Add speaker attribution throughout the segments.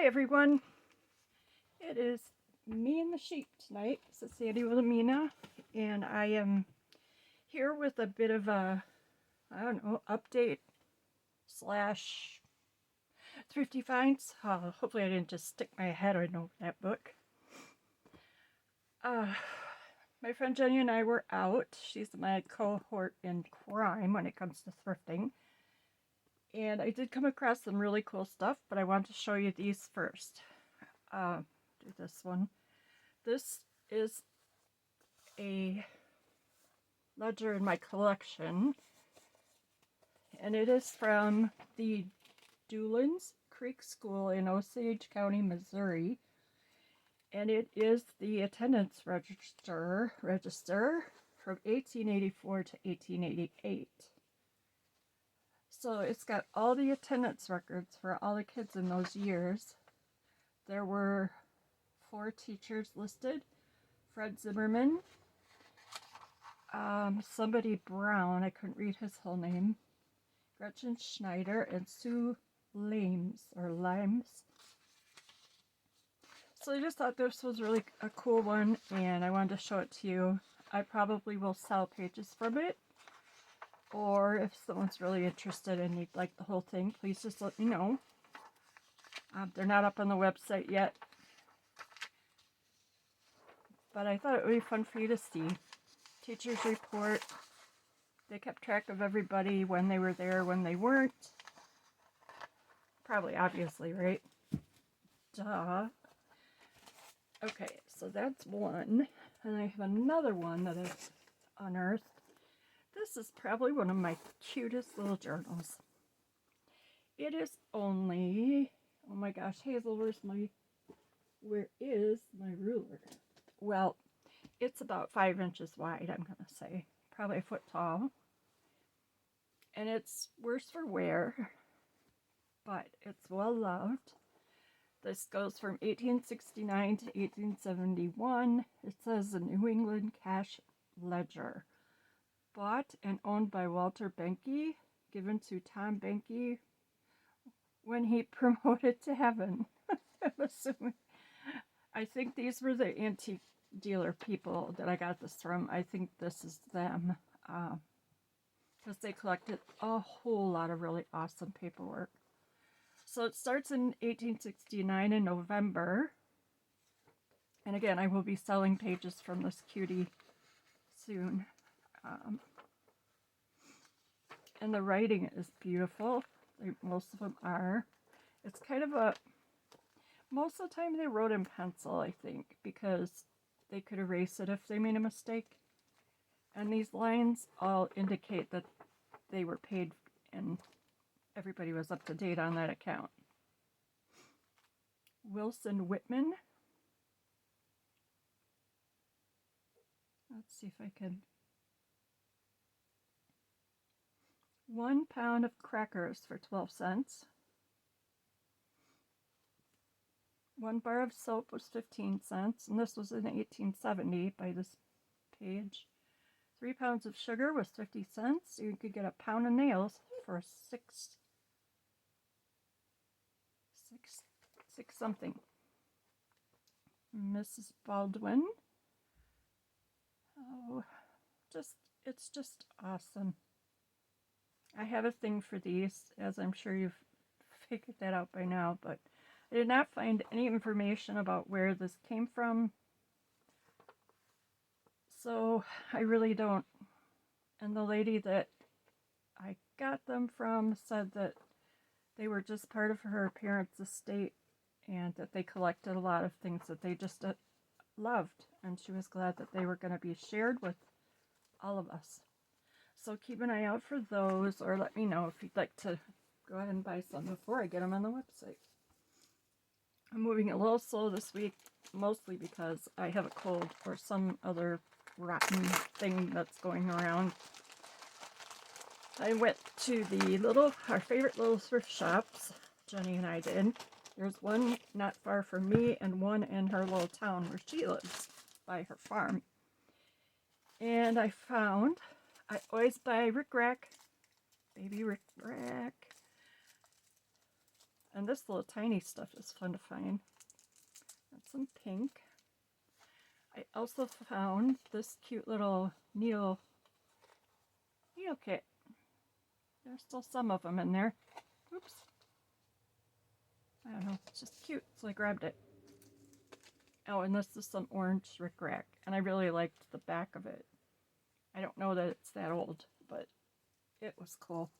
Speaker 1: everyone. It is me and the sheep tonight. This is Sandy with Amina, and I am here with a bit of a, update slash thrifty finds. Hopefully I didn't just stick my head in that book. My friend Jenny and I were out. She's my cohort in crime when it comes to thrifting. And I did come across some really cool stuff, but I want to show you these first. Do this one. This is a ledger in my collection, and it is from the Doolins Creek School in Osage County, Missouri, and it is the attendance register from 1884 to 1888. So it's got all the attendance records for all the kids in those years. There were 4 teachers listed: Fred Zimmerman, somebody Brown, I couldn't read his whole name, Gretchen Schneider, and Sue Limes. So I just thought this was really a cool one, and I wanted to show it to you. I probably will sell pages from it, or if someone's really interested and you'd like the whole thing, please just let me know. They're not up on the website yet, but I thought it would be fun for you to see. Teachers report. They kept track of everybody, when they were there, when they weren't. Probably obviously, right? Duh. Okay, so that's one. And I have another one that I've unearthed. This is probably one of my cutest little journals. It is only, oh my gosh, Hazel, where is my ruler? Well, it's about 5 inches wide, I'm going to say. Probably a foot tall. And it's worse for wear, but it's well loved. This goes from 1869 to 1871. It says the New England Cash Ledger. Bought and owned by Walter Benke, given to Tom Benke when he promoted to heaven. I'm assuming. I think these were the antique dealer people that I got this from. I think this is them. Because they collected a whole lot of really awesome paperwork. So it starts in 1869 in November. And again, I will be selling pages from this cutie soon. And the writing is beautiful. Most of them are. It's kind of a... Most of the time they wrote in pencil, I think, because they could erase it if they made a mistake. And these lines all indicate that they were paid and everybody was up to date on that account. Wilson Whitman. Let's see if I can. 1 pound of crackers for 12 cents. 1 bar of soap was 15 cents, and this was in 1870 by this page. 3 pounds of sugar was 50 cents. You could get a pound of nails for six something. Mrs. Baldwin. Oh, it's just awesome. I have a thing for these, as I'm sure you've figured that out by now, but I did not find any information about where this came from. So I really don't. And the lady that I got them from said that they were just part of her parents' estate and that they collected a lot of things that they just loved. And she was glad that they were going to be shared with all of us. So keep an eye out for those, or let me know if you'd like to go ahead and buy some before I get them on the website. I'm moving a little slow this week, mostly because I have a cold or some other rotten thing that's going around. I went to our favorite little thrift shops, Jenny and I did. There's one not far from me and one in her little town where she lives, by her farm. And I always buy Rick Rack, baby Rick Rack. And this little tiny stuff is fun to find. And some pink. I also found this cute little needle kit. There's still some of them in there. Oops. I don't know, it's just cute, so I grabbed it. Oh, and this is some orange rickrack, and I really liked the back of it. I don't know that it's that old, but it was cool.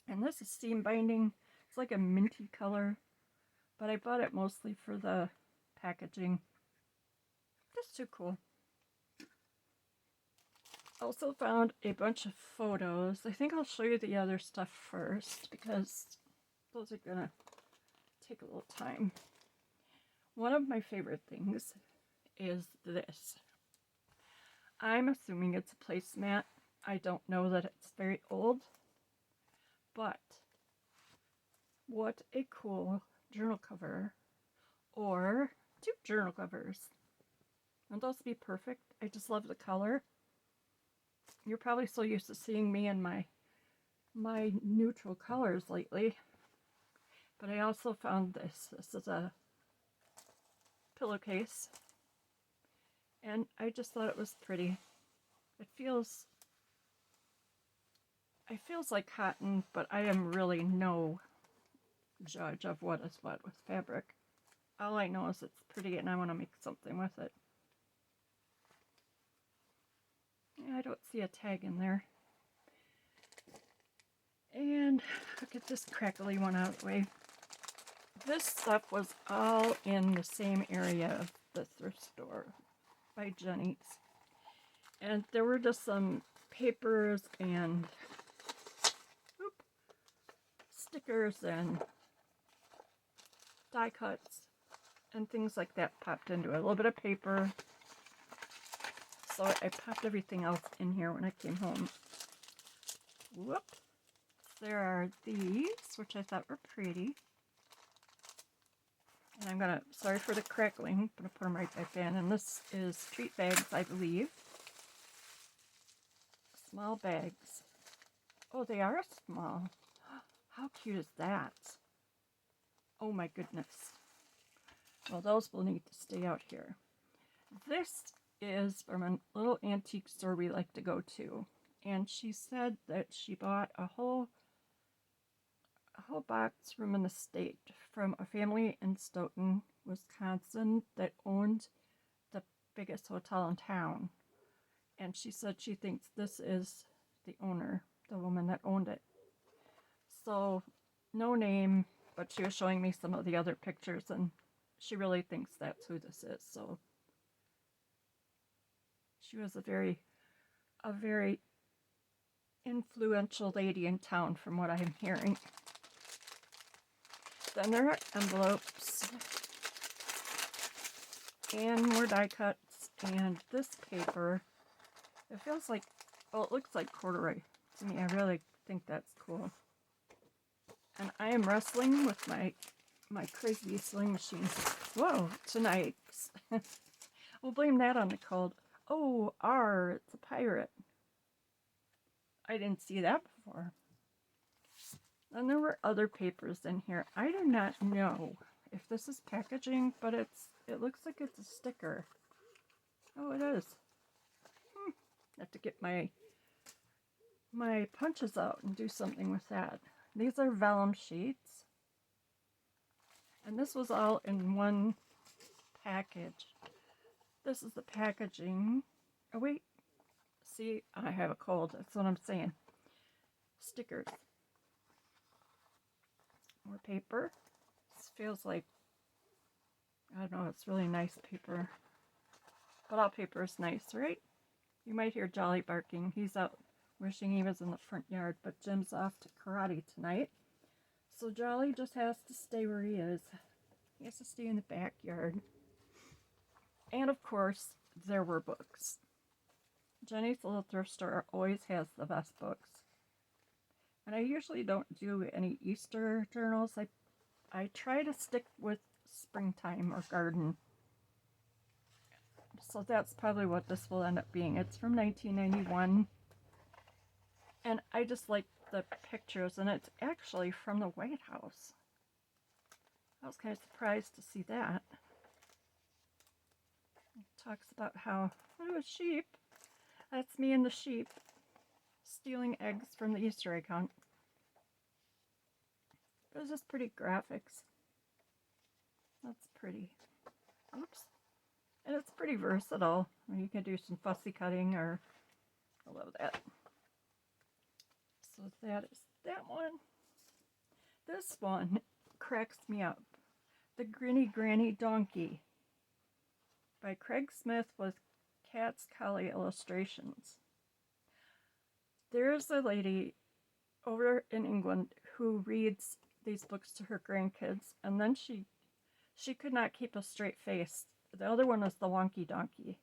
Speaker 1: And this is seam binding. It's like a minty color, but I bought it mostly for the packaging. Just too cool. Also found a bunch of photos. I think I'll show you the other stuff first because those are gonna take a little time. One of my favorite things is this. I'm assuming it's a placemat. I don't know that it's very old, but what a cool journal cover, or 2 journal covers. Wouldn't those be perfect? I just love the color. You're probably so used to seeing me in my neutral colors lately, but I also found this. This is a pillowcase, and I just thought it was pretty. It feels like cotton, but I am really no judge of what is what with fabric. All I know is it's pretty and I want to make something with it. Yeah, I don't see a tag in there. And I'll get this crackly one out of the way. This stuff was all in the same area of the thrift store by Jenny's. And there were just some papers and stickers and die cuts and things like that popped into it. A little bit of paper. So I popped everything else in here when I came home. Whoop. There are these, which I thought were pretty. And I'm gonna, sorry for the crackling, I'm gonna put them right back in. And this is treat bags, I believe. Small bags. Oh, they are small. How cute is that? Oh my goodness. Well, those will need to stay out here. This is from a little antique store we like to go to. And she said that she bought a whole box from an estate from a family in Stoughton, Wisconsin that owned the biggest hotel in town. And she said she thinks this is the owner, the woman that owned it. So, no name, but she was showing me some of the other pictures, and she really thinks that's who this is. So, she was a very influential lady in town, from what I'm hearing. Then there are envelopes, and more die cuts, and this paper. It feels like, well, it looks like corduroy to me. I really think that's cool. And I am wrestling with my crazy sewing machine. Whoa, tonight. We'll blame that on the cold. Oh, R, it's a pirate. I didn't see that before. And there were other papers in here. I do not know if this is packaging, but it looks like it's a sticker. Oh, it is. I have to get my punches out and do something with that. These are vellum sheets. And this was all in one package. This is the packaging. Oh, wait. See, I have a cold. That's what I'm saying. Stickers. More paper. This feels like, I don't know, it's really nice paper. But all paper is nice, right? You might hear Jolly barking. He's out wishing he was in the front yard, but Jim's off to karate tonight. So Jolly just has to stay where he is. He has to stay in the backyard. And of course, there were books. Jenny's little thrift store always has the best books. And I usually don't do any Easter journals. I try to stick with springtime or garden. So that's probably what this will end up being. It's from 1991. And I just like the pictures, and it's actually from the White House. I was kind of surprised to see that. It talks about how, oh, sheep. That's me and the sheep stealing eggs from the Easter egg hunt. It was just pretty graphics. That's pretty. Oops. And it's pretty versatile. You can do some fussy cutting or, I love that. So that is that one. This one cracks me up. The Grinny Granny Donkey by Craig Smith with Cat's Collie Illustrations. There's a lady over in England who reads these books to her grandkids, and then she could not keep a straight face. The other one is the Wonky Donkey,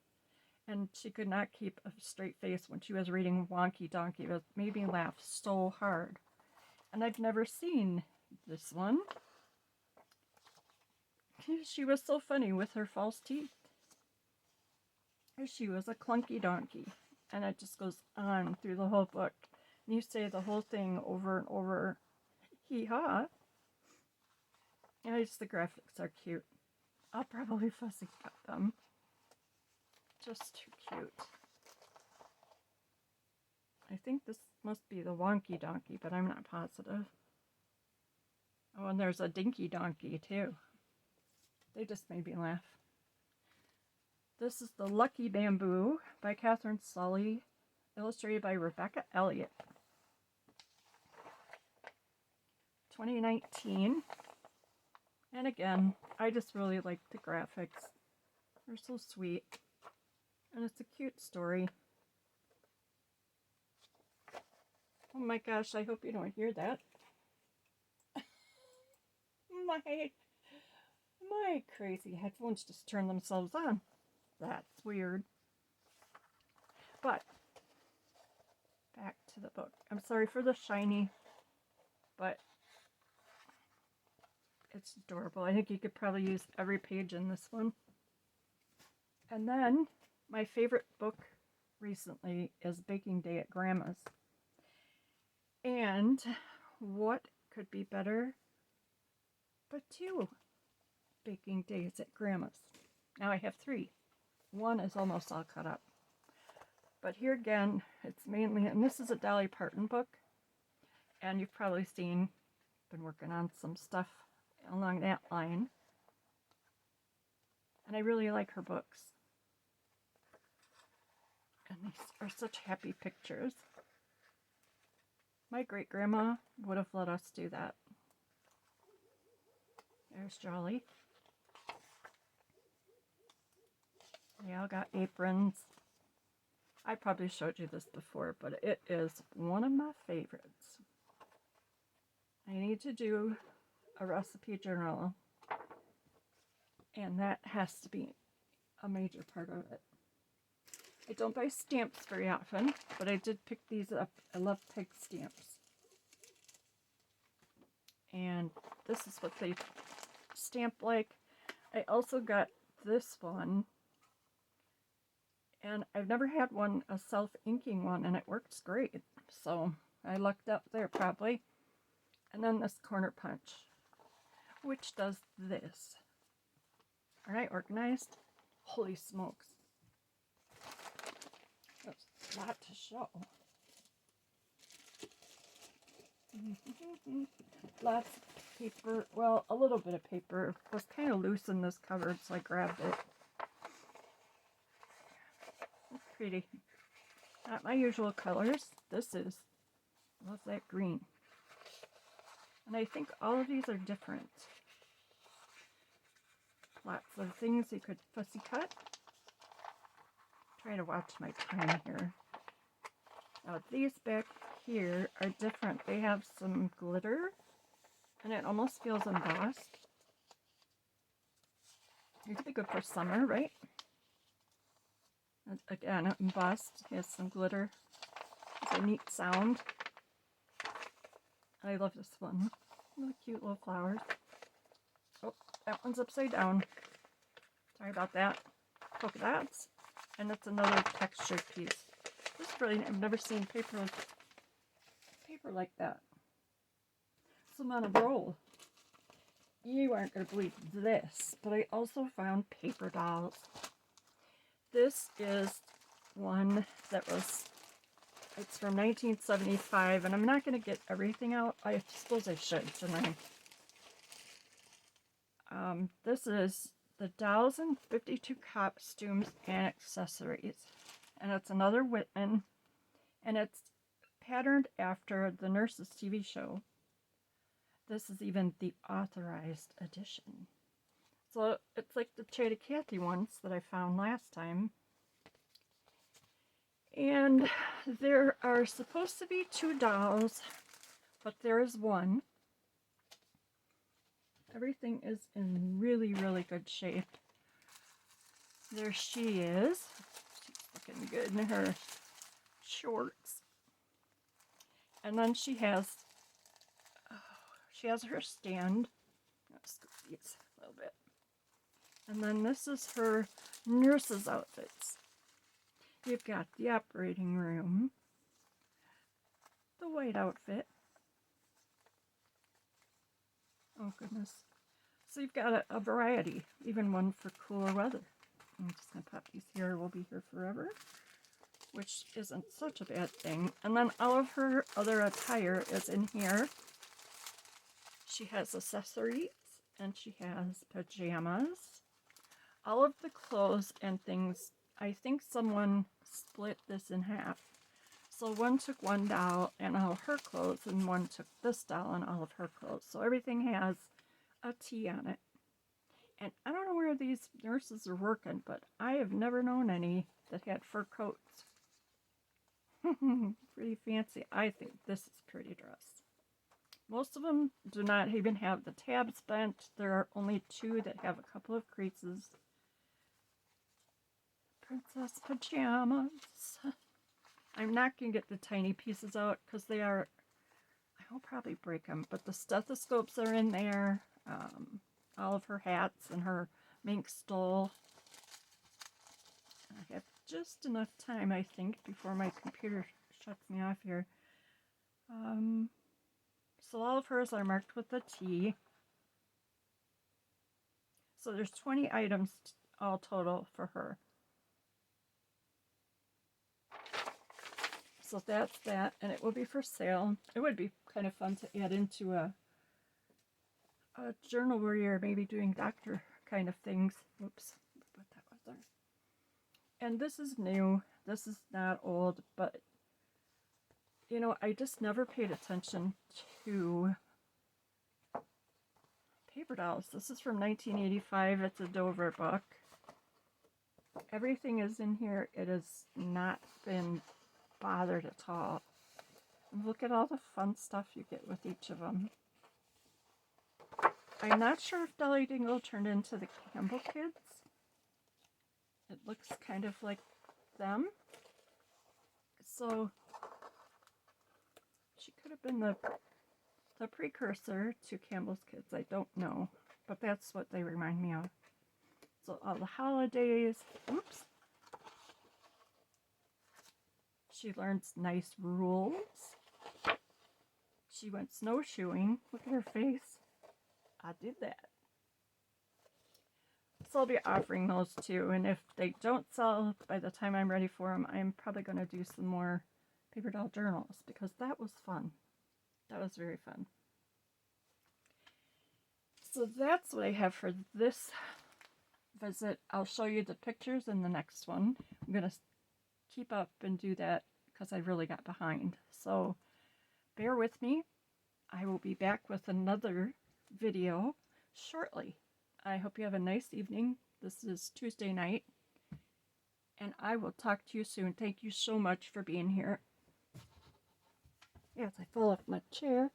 Speaker 1: and she could not keep a straight face when she was reading Wonky Donkey. It made me laugh so hard. And I've never seen this one. She was so funny with her false teeth. She was a clunky donkey. And it just goes on through the whole book. And you say the whole thing over and over. Hee-haw. And the graphics are cute. I'll probably fussy cut them. Just too cute. I think this must be the Wonky Donkey, but I'm not positive. Oh, and there's a Dinky Donkey, too. They just made me laugh. This is The Lucky Bamboo by Catherine Sully, illustrated by Rebecca Elliott. 2019. And again, I just really like the graphics. They're so sweet. And it's a cute story. Oh my gosh, I hope you don't hear that. My crazy headphones just turned themselves on. That's weird. But back to the book. I'm sorry for the shiny, but it's adorable. I think you could probably use every page in this one. And then my favorite book recently is Baking Day at Grandma's. And what could be better but 2 baking days at Grandma's? Now I have 3. One is almost all cut up. But here again, it's mainly, and this is a Dolly Parton book. And you've probably seen, been working on some stuff along that line. And I really like her books. And these are such happy pictures. My great-grandma would have let us do that. There's Jolly. They all got aprons. I probably showed you this before, but it is one of my favorites. I need to do a recipe journal, and that has to be a major part of it. I don't buy stamps very often, but I did pick these up. I love pig stamps. And this is what they stamp like. I also got this one. And I've never had one, a self-inking one, and it works great. So I lucked up there probably. And then this corner punch, which does this. Aren't I organized? Holy smokes. There's a lot to show. Lots of paper. Well, a little bit of paper. It was kind of loose in this cupboard, so I grabbed it. It's pretty. Not my usual colors. This is. Love that green. And I think all of these are different. Lots of things you could fussy cut. Try to watch my time here. Now these back here are different. They have some glitter and it almost feels embossed. It could be good for summer, right? And again, embossed has some glitter. It's a neat sound. I love this one. Really cute little flowers. Oh, that one's upside down. Sorry about that. Polka dots. And it's another textured piece. This is really, I've never seen paper like that. So I'm on a roll. you aren't going to believe this, but I also found paper dolls. This is one that was, it's from 1975, and I'm not going to get everything out. I suppose I should, shouldn't I? This is the Dolls and 52 Costumes and Accessories, and it's another Whitman, and it's patterned after the Nurses TV show. This is even the authorized edition. So it's like the Chatty Cathy ones that I found last time. And there are supposed to be 2 dolls, but there is one. Everything is in really, really good shape. There she is. She's looking good in her shorts. And then she has her stand. I'll scoop these a little bit. And then this is her nurse's outfits. You've got the operating room, the white outfit. Oh goodness. So you've got a variety, even one for cooler weather. I'm just going to pop these here. We'll be here forever, which isn't such a bad thing. And then all of her other attire is in here. She has accessories, and she has pajamas. All of the clothes and things, I think someone split this in half. So one took one doll and all of her clothes, and one took this doll and all of her clothes. So everything has a T on it. And I don't know where these nurses are working, but I have never known any that had fur coats. Pretty fancy. I think this is a pretty dress. Most of them do not even have the tabs bent. There are only 2 that have a couple of creases. Princess pajamas. I'm not going to get the tiny pieces out because they are, I will probably break them, but the stethoscopes are in there. All of her hats and her mink stole. I have just enough time, I think, before my computer shuts me off here. So all of hers are marked with a T. So there's 20 items all total for her. So that's that, and it will be for sale. It would be kind of fun to add into a journal where you're maybe doing doctor kind of things. Oops, put that was there. And this is new. This is not old, but you know, I just never paid attention to paper dolls. This is from 1985. It's a Dover book. Everything is in here. It has not been bothered at all. And look at all the fun stuff you get with each of them. I'm not sure if Dolly Dingle turned into the Campbell kids. It looks kind of like them. So she could have been the precursor to Campbell's kids. I don't know, but that's what they remind me of. So all the holidays. Oops. She learns nice rules. She went snowshoeing. Look at her face. I did that. So I'll be offering those too. And if they don't sell by the time I'm ready for them, I'm probably going to do some more paper doll journals because that was fun. That was very fun. So that's what I have for this visit. I'll show you the pictures in the next one. I'm going to keep up and do that because I really got behind. So bear with me. I will be back with another video shortly. I hope you have a nice evening. This is Tuesday night, and I will talk to you soon. Thank you so much for being here. Yes, I fell off my chair.